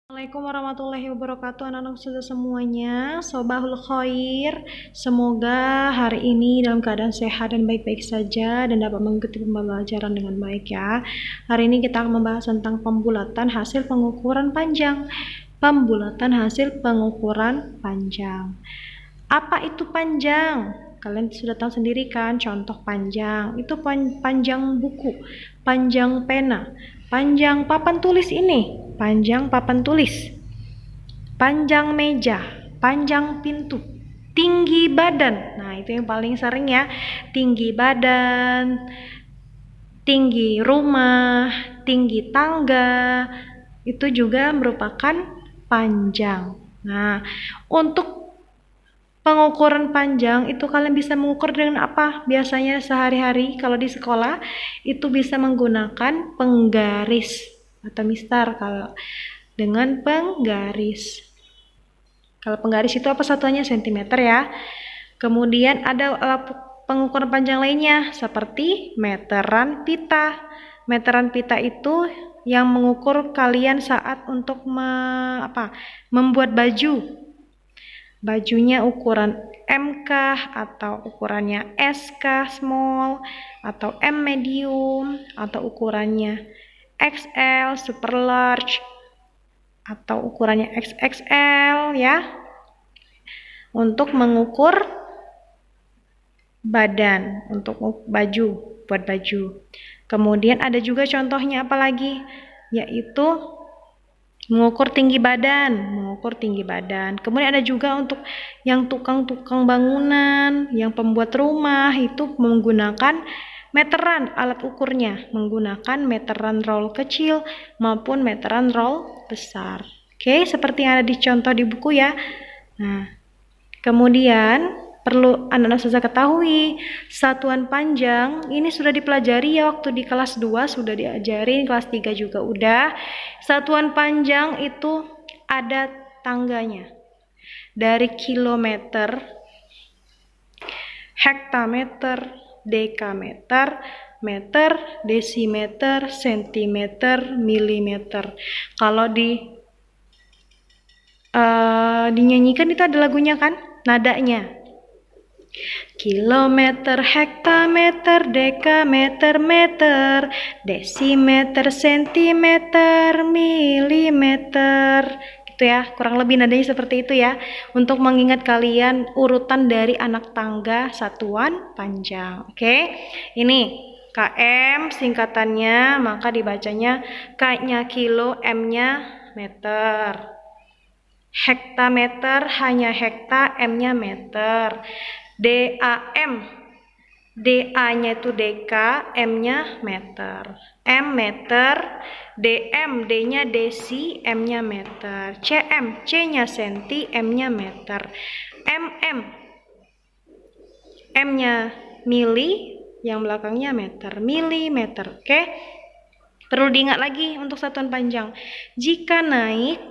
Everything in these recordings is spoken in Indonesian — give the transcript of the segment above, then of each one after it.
Assalamualaikum warahmatullahi wabarakatuh, anak-anak ustazah semuanya. Sobahul khair. Semoga hari ini dalam keadaan sehat dan baik-baik saja dan dapat mengikuti pembelajaran dengan baik ya. Hari ini kita akan membahas tentang pembulatan hasil pengukuran panjang. Pembulatan hasil pengukuran panjang. Apa itu panjang? Kalian sudah tahu sendiri kan, contoh panjang itu panjang buku, panjang pena, panjang papan tulis ini, panjang papan tulis, panjang meja, panjang pintu, tinggi badan. Nah, itu yang paling sering ya, tinggi badan, tinggi rumah, tinggi tangga, itu juga merupakan panjang. Nah, untuk pengukuran panjang itu kalian bisa mengukur dengan apa? Biasanya sehari-hari kalau di sekolah itu bisa menggunakan penggaris atau mistar kalau dengan penggaris. Kalau penggaris itu apa satuannya? Sentimeter ya. Kemudian ada pengukuran panjang lainnya seperti meteran pita. Meteran pita itu yang mengukur kalian saat untuk membuat baju. Bajunya ukuran MK atau ukurannya SK small atau M medium atau ukurannya XL super large atau ukurannya XXL ya, untuk mengukur badan untuk baju, buat baju. Kemudian ada juga contohnya apalagi, yaitu mengukur tinggi badan. Kemudian ada juga untuk yang tukang-tukang bangunan, yang pembuat rumah itu menggunakan meteran alat ukurnya, menggunakan meteran roll kecil maupun meteran roll besar. Oke, seperti yang ada di contoh di buku ya. Nah, kemudian perlu anak-anak ustazah ketahui, satuan panjang ini sudah dipelajari ya waktu di kelas 2 sudah diajarin, kelas 3 juga udah. Satuan panjang itu ada tangganya. Dari kilometer, hektameter, dekameter, meter, desimeter, sentimeter, milimeter. Kalau dinyanyikan itu ada lagunya kan, nadanya. Kilometer, hektameter, dekameter, meter, desimeter, sentimeter, milimeter. Gitu ya, kurang lebih nadanya seperti itu ya. Untuk mengingat kalian urutan dari anak tangga satuan panjang. Oke. Ini KM singkatannya, maka dibacanya K-nya kilo, M-nya meter. Hektameter hanya hekta, M-nya meter. DAM, DA-nya itu deka, M-nya meter. M meter, DM, D-nya desi, M-nya meter. CM, C-nya senti, M-nya meter. MM, M-nya mili, yang belakangnya meter, milimeter. Oke? Perlu diingat lagi untuk satuan panjang. Jika naik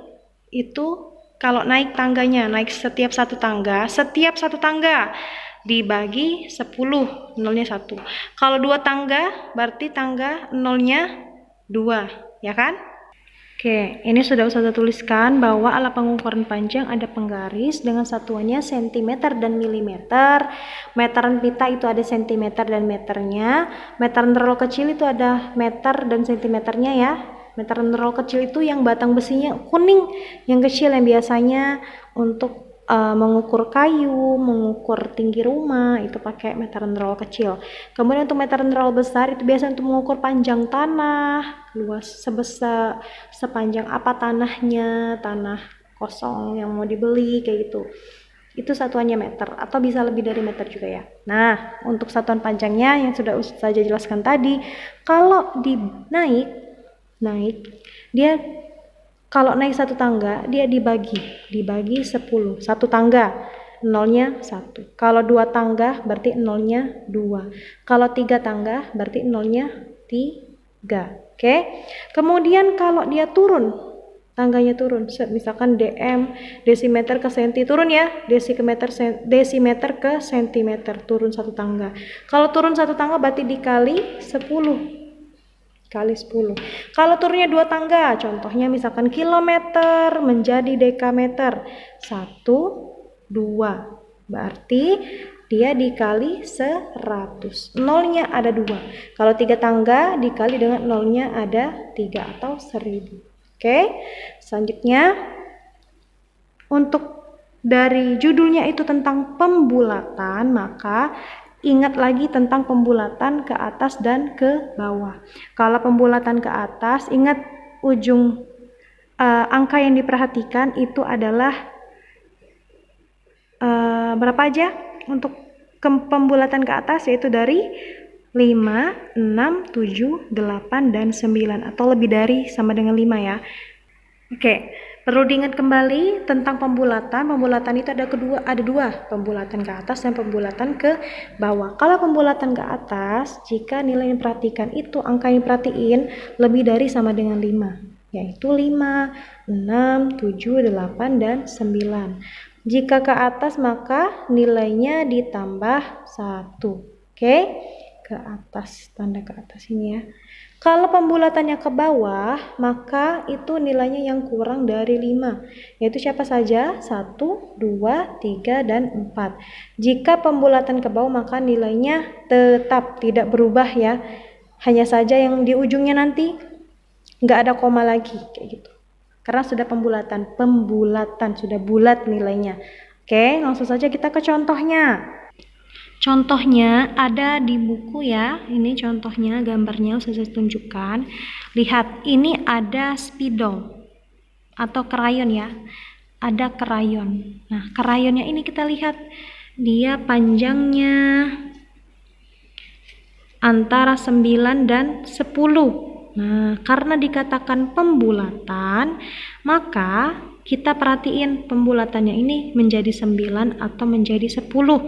itu kalau naik tangganya, naik setiap satu tangga dibagi 10, nolnya 1. Kalau 2 tangga, berarti tangga nolnya 2, ya kan? Oke, ini sudah ustazah tuliskan bahwa alat pengukuran panjang ada penggaris dengan satuannya sentimeter dan milimeter. Meteran pita itu ada sentimeter dan meternya. Meteran roll kecil itu ada meter dan sentimeternya ya. Meteran roll kecil itu yang batang besinya kuning, yang kecil, yang biasanya untuk mengukur kayu, mengukur tinggi rumah, itu pakai meteran roll kecil. Kemudian untuk meteran roll besar itu biasa untuk mengukur panjang tanah, luas sepanjang apa tanahnya, tanah kosong yang mau dibeli kayak gitu. Itu satuannya meter atau bisa lebih dari meter juga ya. Nah, untuk satuan panjangnya yang sudah saya jelaskan tadi, kalau naik dia kalau naik satu tangga dia dibagi 10. Satu tangga nolnya 1. Kalau 2 tangga berarti nolnya 2. Kalau 3 tangga berarti nolnya 3. Oke. Kemudian kalau dia turun, tangganya turun, misalkan DM, desimeter ke senti, turun ya, desimeter ke sentimeter, turun satu tangga. Kalau turun satu tangga berarti dikali 10. kali 10. Kalau turunnya 2 tangga, contohnya misalkan kilometer menjadi dekameter. 1, 2. Berarti dia dikali 100. Nolnya ada 2. Kalau 3 tangga dikali dengan nolnya ada 3 atau 1000. Oke. Selanjutnya untuk dari judulnya itu tentang pembulatan, maka ingat lagi tentang pembulatan ke atas dan ke bawah. Kalau pembulatan ke atas, ingat ujung angka yang diperhatikan itu adalah berapa aja untuk pembulatan ke atas, yaitu dari 5, 6, 7, 8, dan 9 atau lebih dari sama dengan 5 ya. Oke, perlu diingat kembali tentang pembulatan. Pembulatan itu ada dua, pembulatan ke atas dan pembulatan ke bawah. Kalau pembulatan ke atas, jika nilai yang diperhatikan itu angka yang diperhatiin lebih dari sama dengan 5, yaitu 5, 6, 7, 8, dan 9. Jika ke atas maka nilainya ditambah 1. Oke, ke atas, tanda ke atas ini ya. Kalau pembulatannya ke bawah, maka itu nilainya yang kurang dari 5, yaitu siapa saja? 1, 2, 3, dan 4. Jika pembulatan ke bawah, maka nilainya tetap tidak berubah ya. Hanya saja yang di ujungnya nanti nggak ada koma lagi, kayak gitu. Karena sudah pembulatan, sudah bulat nilainya. Oke, langsung saja kita ke contohnya. Contohnya ada di buku ya, ini contohnya gambarnya saya tunjukkan. Lihat, ini ada spidol atau krayon ya, ada krayon. Nah, krayonnya ini kita lihat, dia panjangnya antara 9 dan 10. Nah, karena dikatakan pembulatan, maka kita perhatiin pembulatannya ini menjadi 9 atau menjadi 10.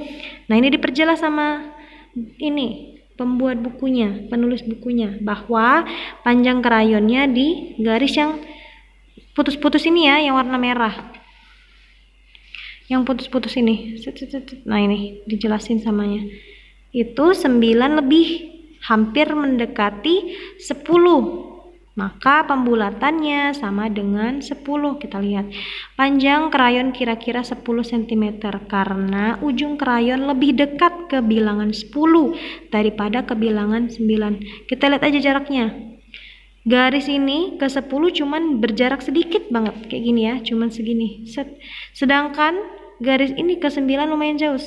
Nah, ini diperjelas sama ini pembuat bukunya, penulis bukunya, bahwa panjang krayonnya di garis yang putus-putus ini ya, yang warna merah. Yang putus-putus ini. Nah, ini dijelasin samanya. Itu 9 lebih, hampir mendekati 10. Maka pembulatannya sama dengan 10. Kita lihat. Panjang krayon kira-kira 10 cm karena ujung krayon lebih dekat ke bilangan 10 daripada ke bilangan 9. Kita lihat aja jaraknya. Garis ini ke 10 cuman berjarak sedikit banget, kayak gini ya, cuman segini. Sedangkan garis ini ke 9 lumayan jauh.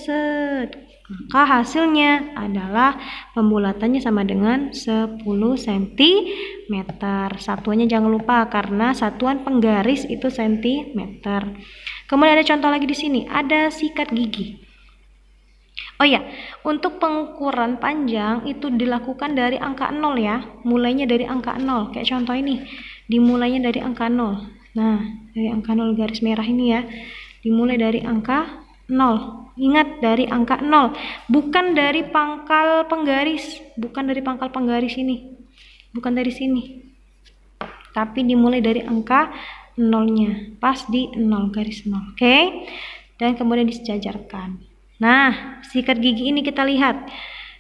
Maka hasilnya adalah pembulatannya sama dengan 10 cm. Satuannya jangan lupa karena satuan penggaris itu cm. Kemudian ada contoh lagi di sini, ada sikat gigi. Oh ya, untuk pengukuran panjang itu dilakukan dari angka 0 ya. Mulainya dari angka 0. Kayak contoh ini, dimulainya dari angka 0. Nah, dari angka 0 garis merah ini ya. Dimulai dari angka 0. Ingat, dari angka 0, bukan dari pangkal penggaris, ini, bukan dari sini, tapi dimulai dari angka 0-nya, pas di 0, garis 0. Oke, dan kemudian disejajarkan. Nah, sikat gigi ini kita lihat,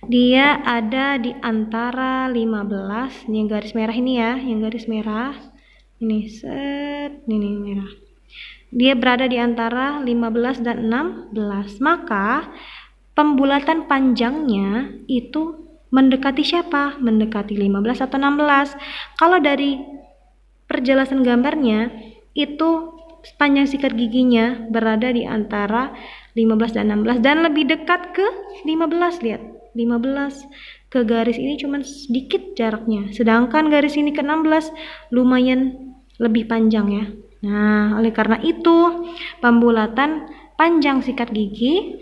dia ada di antara 15, ini yang garis merah ini ya, yang garis merah ini, ini merah. Dia berada di antara 15 dan 16. Maka pembulatan panjangnya itu mendekati siapa? Mendekati 15 atau 16. Kalau dari perjelasan gambarnya itu panjang sikat giginya berada di antara 15 dan 16 dan lebih dekat ke 15. Lihat, 15 ke garis ini cuma sedikit jaraknya. Sedangkan garis ini ke 16 lumayan lebih panjang ya. Nah, oleh karena itu pembulatan panjang sikat gigi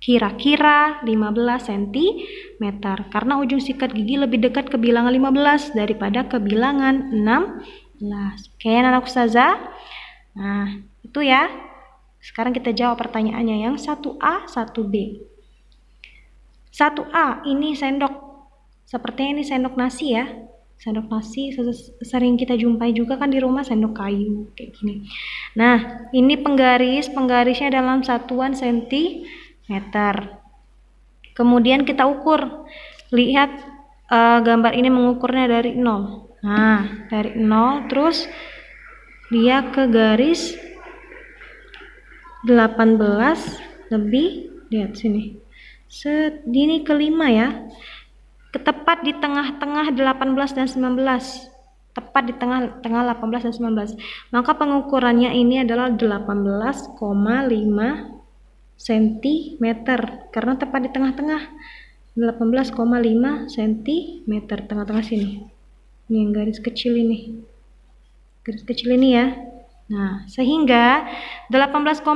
kira-kira 15 cm karena ujung sikat gigi lebih dekat ke bilangan 15 daripada ke bilangan 16. Oke, anak ustazah. Nah, itu ya. Sekarang kita jawab pertanyaannya yang 1A, 1B. 1A ini sendok. Sepertinya ini sendok nasi ya. Sendok nasi sering kita jumpai juga kan di rumah, sendok kayu kayak gini. Nah, ini penggarisnya dalam satuan cm. Kemudian kita ukur. Lihat gambar ini mengukurnya dari 0. Nah, dari 0 terus dia ke garis 18 lebih, lihat sini. Ini kelima ya. Tepat di tengah-tengah 18 dan 19. Tepat di tengah-tengah 18 dan 19. Maka pengukurannya ini adalah 18,5 cm karena tepat di tengah-tengah. 18,5 cm tengah-tengah sini. Ini yang garis kecil ini. Garis kecil ini ya. Nah, sehingga 18,5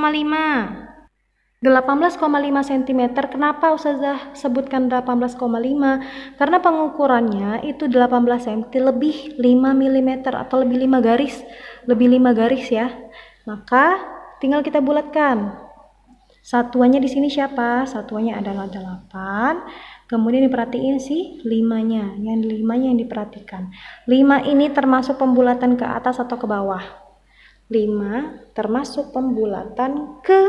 cm. Kenapa Ustazah sebutkan 18,5? Karena pengukurannya itu 18 cm lebih 5 mm atau lebih 5 garis. Lebih 5 garis ya. Maka tinggal kita bulatkan. Satuannya di sini siapa? Satuannya adalah 8. Kemudian diperhatiin sih 5-nya. Yang 5-nya yang diperhatikan. 5 ini termasuk pembulatan ke atas atau ke bawah? 5 termasuk pembulatan ke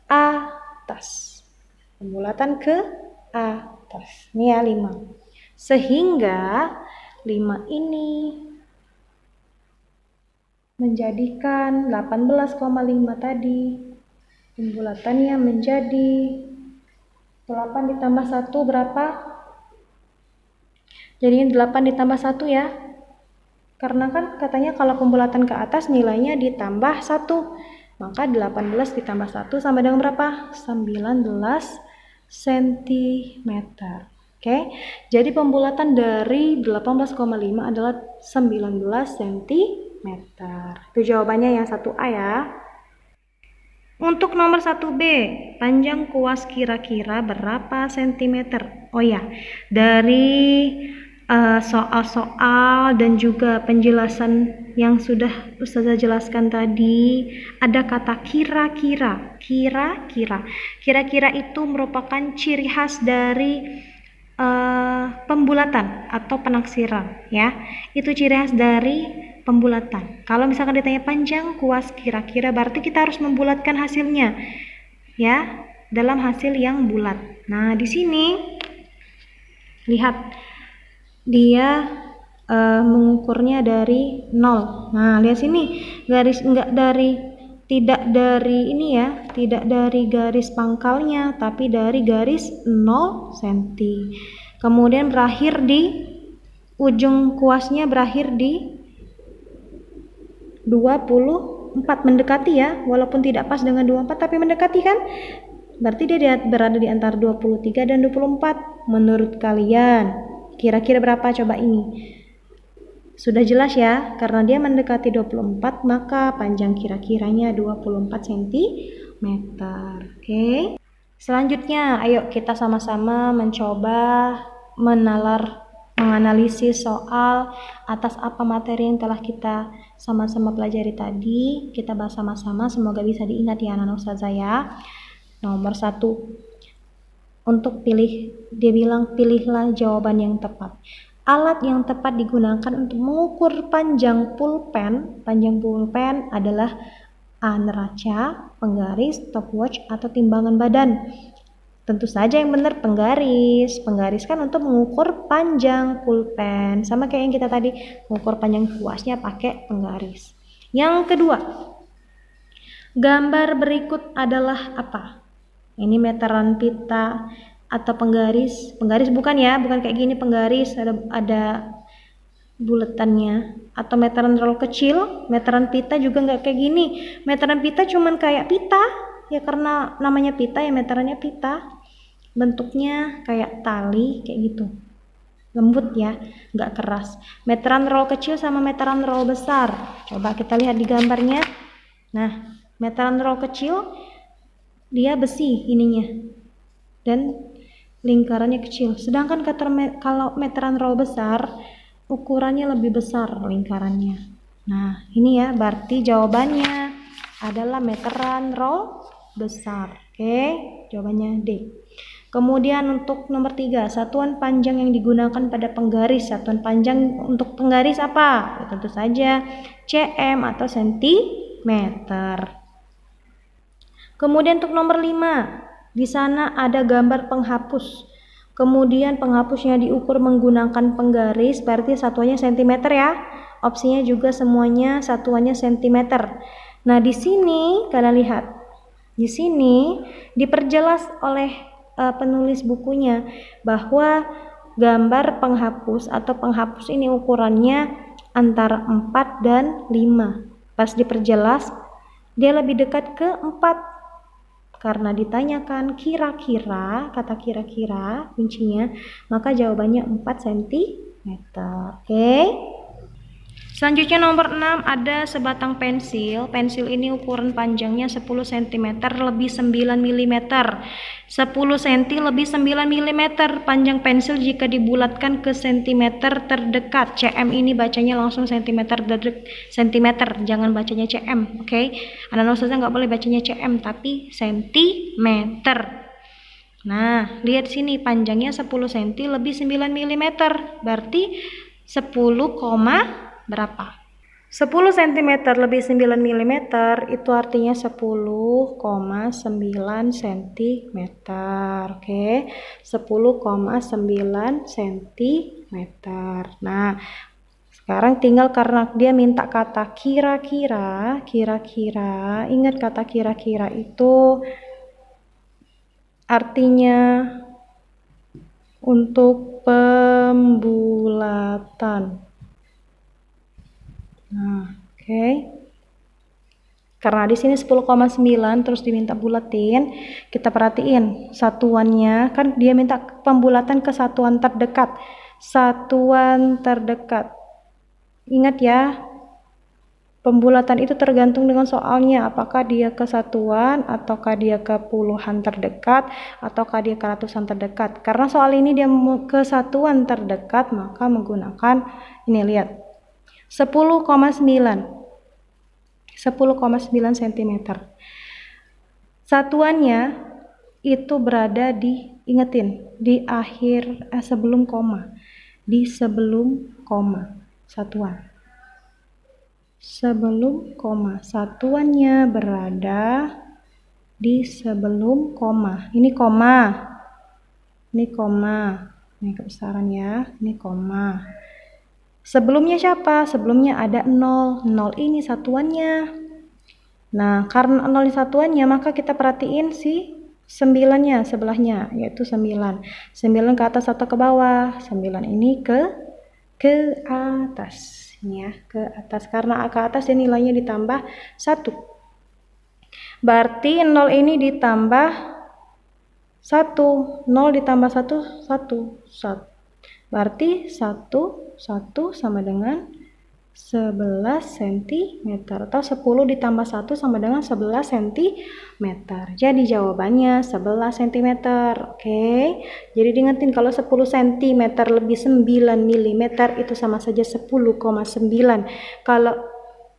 atas. Pembulatan ke atas. Ini ya 5. Sehingga 5 ini menjadikan 18,5 tadi. Pembulatannya menjadi 8 ditambah 1 berapa? Jadinya 8 ditambah 1 ya. Karena kan katanya kalau pembulatan ke atas nilainya ditambah 1. Maka 18 ditambah 1 sama dengan berapa? 19 cm. Oke. Jadi pembulatan dari 18,5 adalah 19 cm. Itu jawabannya yang 1A ya. Untuk nomor 1B, panjang kuas kira-kira berapa sentimeter? Oh ya, dari soal-soal dan juga penjelasan yang sudah Ustazah jelaskan tadi, ada kata kira-kira. Kira-kira itu merupakan ciri khas dari pembulatan atau penaksiran ya. Itu ciri khas dari pembulatan. Kalau misalkan ditanya panjang kuas kira-kira, berarti kita harus membulatkan hasilnya ya, dalam hasil yang bulat. Nah, di sini lihat dia mengukurnya dari 0. Nah, lihat sini garis tidak dari ini ya, tidak dari garis pangkalnya, tapi dari garis 0 cm. Kemudian berakhir di ujung kuasnya berakhir di 24, mendekati ya, walaupun tidak pas dengan 24 tapi mendekati kan? Berarti dia berada di antara 23 dan 24. Menurut kalian kira-kira berapa coba ini? Sudah jelas ya, karena dia mendekati 24 maka panjang kira-kiranya 24 cm. Oke. Selanjutnya ayo kita sama-sama mencoba menganalisis soal atas apa materi yang telah kita sama-sama pelajari tadi. Kita bahas sama-sama, semoga bisa diingat ya anak-anak Ustazah ya. Nomor 1, untuk dia bilang pilihlah jawaban yang tepat. Alat yang tepat digunakan untuk mengukur panjang pulpen adalah neraca, penggaris, stopwatch, atau timbangan badan. Tentu saja yang benar penggaris. Penggaris kan untuk mengukur panjang pulpen. Sama kayak yang kita tadi, mengukur panjang kuasnya pakai penggaris. Yang kedua, gambar berikut adalah apa? Ini meteran pita atau penggaris. Penggaris bukan ya, bukan kayak gini penggaris, ada buletannya. Atau meteran roll kecil, meteran pita juga nggak kayak gini. Meteran pita cuman kayak pita, ya karena namanya pita ya meterannya pita. Bentuknya kayak tali kayak gitu, lembut ya, nggak keras. Meteran roll kecil sama meteran roll besar, coba kita lihat di gambarnya. Nah, meteran roll kecil dia besi ininya dan lingkarannya kecil, sedangkan kalau meteran roll besar ukurannya lebih besar lingkarannya. Nah, ini ya, berarti jawabannya adalah meteran roll besar. Oke, jawabannya D. Kemudian untuk nomor 3, satuan panjang yang digunakan pada penggaris. Satuan panjang untuk penggaris apa? Ya, tentu saja cm atau sentimeter. Kemudian untuk nomor 5, di sana ada gambar penghapus. Kemudian penghapusnya diukur menggunakan penggaris, berarti satuannya cm ya. Opsinya juga semuanya satuannya cm. Nah, di sini kalian lihat. Di sini diperjelas oleh penulis bukunya bahwa gambar penghapus atau penghapus ini ukurannya antara 4 dan 5. Pas diperjelas, dia lebih dekat ke 4. Karena ditanyakan kira-kira, kata kira-kira kuncinya, maka jawabannya 4 cm. Oke. Selanjutnya nomor 6 ada sebatang pensil. Pensil ini ukuran panjangnya 10 cm lebih 9 mm. 10 cm lebih 9 mm panjang pensil jika dibulatkan ke cm terdekat. cm ini bacanya langsung cm cm, jangan bacanya cm, oke? Anak ustazah nggak boleh bacanya cm tapi cm. Nah, lihat sini panjangnya 10 cm lebih 9 mm. Berarti 10, berapa? 10 cm lebih 9 mm itu artinya 10,9 cm. Oke, 10,9 cm. Nah, sekarang tinggal karena dia minta kata kira-kira, ingat kata kira-kira itu artinya untuk pembulatan. Nah, oke. Karena di sini 10,9 terus diminta bulatin, kita perhatiin satuannya kan dia minta pembulatan ke satuan terdekat. Satuan terdekat. Ingat ya, pembulatan itu tergantung dengan soalnya, apakah dia ke satuan ataukah dia ke puluhan terdekat ataukah dia ke ratusan terdekat. Karena soal ini dia ke satuan terdekat, maka menggunakan ini, lihat. 10,9 cm. Satuannya itu berada di, ingetin, di akhir sebelum koma. Di sebelum koma satuan. Sebelum koma. Satuannya berada di sebelum koma. Ini koma. Ini koma. Ini kebesaran ya. Ini koma. Sebelumnya siapa? Sebelumnya ada 0. 0 ini satuannya. Nah, karena 0 ini satuannya, maka kita perhatiin si 9-nya sebelahnya, yaitu 9. 9 ke atas atau ke bawah? 9 ini ke atas. Ini ya, ke atas. Karena ke atas ya nilainya ditambah 1. Berarti 0 ini ditambah 1. 0 ditambah 1, 1. Berarti 1 sama dengan 11 cm atau 10 ditambah 1 sama dengan 11 cm. Jadi jawabannya 11 cm. Oke. Jadi diingetin kalau 10 cm lebih 9 mm itu sama saja 10,9. Kalau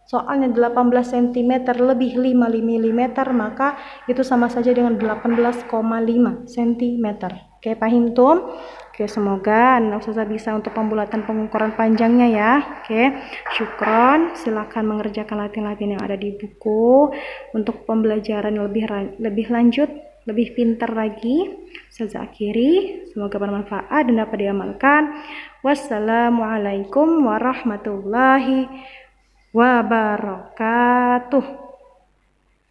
soalnya 18 cm lebih 5 mm maka itu sama saja dengan 18,5 cm. Oke, paham tuh? Oke, semoga anak ustazah bisa untuk pembulatan pengukuran panjangnya ya. Oke, syukron. Silakan mengerjakan latihan-latihan yang ada di buku untuk pembelajaran lebih lanjut, lebih pintar lagi. Ustazah akhiri, semoga bermanfaat dan dapat diamalkan. Wassalamualaikum warahmatullahi wabarakatuh.